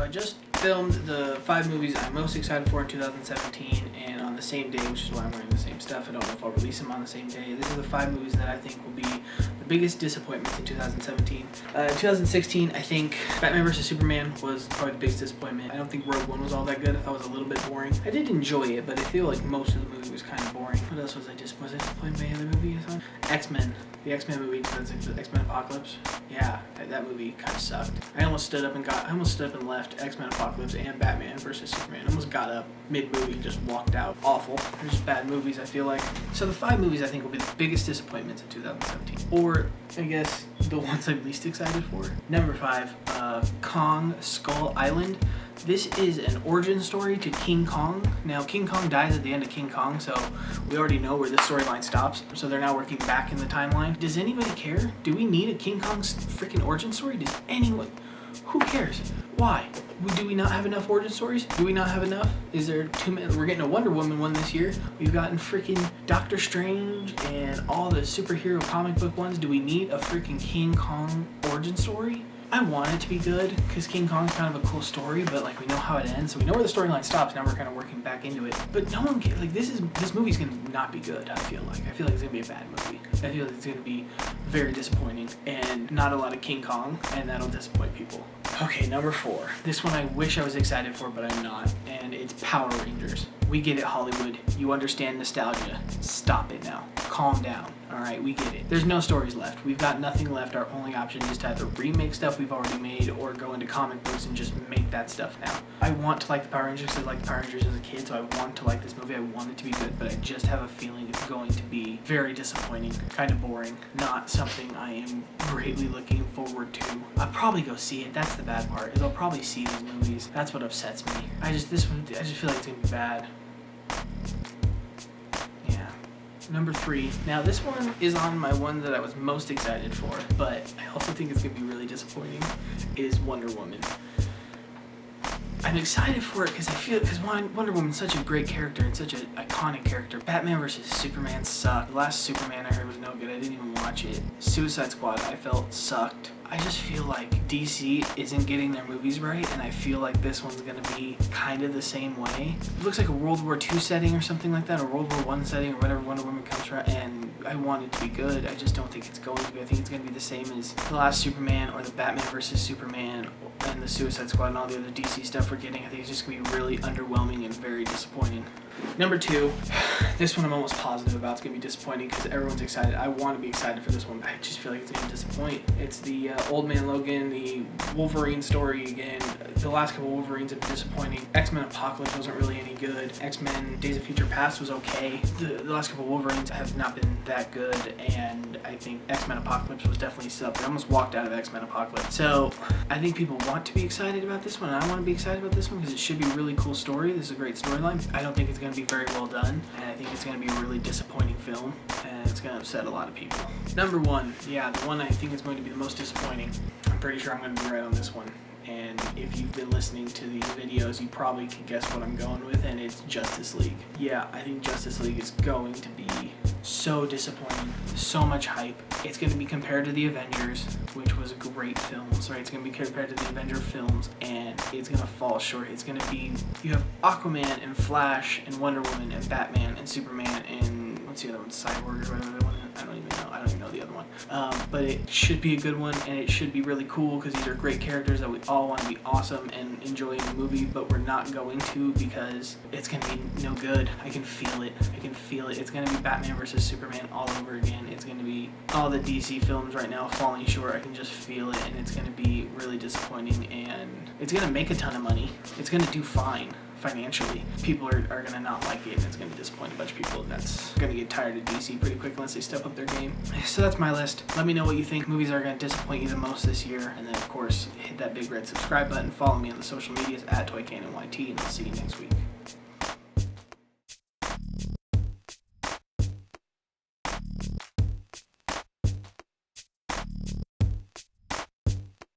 I just filmed the 5 movies I'm most excited for in 2017, and on the same day, which is why I'm wearing the same stuff. I don't know if I'll release them on the same day. These are the 5 movies that I think will be the biggest disappointments in 2017. 2016, I think Batman vs. Superman was probably the biggest disappointment. I don't think Rogue One was all that good. I thought it was a little bit boring. I did enjoy it, but I feel like most of the movie was kind of boring. What else was I disappointed by? Any other movie I saw? X-Men. The X-Men movie, X-Men Apocalypse. Yeah, that movie kind of sucked. I almost stood up and left X-Men Apocalypse and Batman vs. Superman. I almost got up mid-movie and just walked out. Awful. They're just bad movies, I feel like. So the 5 movies I think will be the biggest disappointments in 2017. Or, I guess, the ones I'm least excited for. Number 5, Kong Skull Island. This is an origin story to King Kong. Now, King Kong dies at the end of King Kong, so we already know where this storyline stops. So they're now working back in the timeline. Does anybody care? Do we need a King Kong freaking origin story? Does anyone? Who cares? Why? Do we not have enough origin stories? Do we not have enough? Is there too many? We're getting a Wonder Woman one this year. We've gotten freaking Doctor Strange and all the superhero comic book ones. Do we need a freaking King Kong origin story? I want it to be good because King Kong's kind of a cool story, but like we know how it ends, so we know where the storyline stops. Now we're kind of working back into it. But no one can, like this movie's gonna not be good. I feel like it's gonna be a bad movie. I feel like it's gonna be very disappointing and not a lot of King Kong, and that'll disappoint people. Okay, number 4. This one I wish I was excited for, but I'm not, and it's Power Rangers. We get it, Hollywood. You understand nostalgia. Stop it now. Calm down. Alright, we get it. There's no stories left. We've got nothing left. Our only option is to either remake stuff we've already made or go into comic books and just make that stuff now. I want to like the Power Rangers because I liked the Power Rangers as a kid, so I want to like this movie. I want it to be good, but I just have a feeling it's going to be very disappointing, kind of boring, not something I am greatly looking forward to. I'll probably go see it. That's the bad part, is I'll probably see these movies. That's what upsets me. I just feel like it's gonna be bad. Number 3. Now this one is on my one that I was most excited for, but I also think it's going to be really disappointing, is Wonder Woman. I'm excited for it because Wonder Woman's such a great character and such an iconic character. Batman vs. Superman sucked. The last Superman I heard was no good. I didn't even watch it. Suicide Squad I felt sucked. I just feel like DC isn't getting their movies right, and I feel like this one's going to be kind of the same way. It looks like a World War II setting or something like that, or World War I setting, or whatever Wonder Woman comes from, and I want it to be good. I just don't think it's going to be. I think it's going to be the same as the last Superman or the Batman vs. Superman and the Suicide Squad and all the other DC stuff we're getting. I think it's just going to be really underwhelming and very disappointing. Number 2, this one I'm almost positive about. It's going to be disappointing because everyone's excited. I want to be excited for this one, but I just feel like it's going to disappoint. It's the Old Man Logan, the Wolverine story again. The last couple Wolverines have been disappointing. X-Men Apocalypse wasn't really any good. X-Men Days of Future Past was okay. The last couple Wolverines have not been that good, and I think X-Men Apocalypse was definitely sucked. I almost walked out of X-Men Apocalypse. So I think people want to be excited about this one, and I want to be excited about this one because it should be a really cool story. This is a great storyline. I don't think it's going to be very well done, and I think it's going to be a really disappointing film, and it's going to upset a lot of people. Number 1, yeah, the one I think is going to be the most disappointing. I'm pretty sure I'm going to be right on this one. And if you've been listening to these videos, you probably can guess what I'm going with, and it's Justice League. Yeah, I think Justice League is going to be so disappointing, so much hype. It's going to be compared to the Avengers, which was a great film. Sorry, it's going to be compared to the Avenger films, and it's going to fall short. It's going to be, you have Aquaman and Flash and Wonder Woman and Batman and Superman and, what's the other one, Cyborg or whatever the one is? I don't even know the other one. But it should be a good one, and it should be really cool because these are great characters that we all want to be awesome and enjoy in the movie, but we're not going to because it's going to be no good. I can feel it. It's going to be Batman vs. Superman all over again. It's going to be all the DC films right now falling short. I can just feel it, and it's going to be really disappointing, and it's going to make a ton of money. It's going to do fine financially. People are going to not like it, and it's going to disappoint a bunch of people, and that's going to get tired of DC pretty quick unless they step up their game. So that's my list. Let me know what you think movies are going to disappoint you the most this year, and then of course hit that big red subscribe button, follow me on the social medias at ToyCannonYT, and I'll see you next week.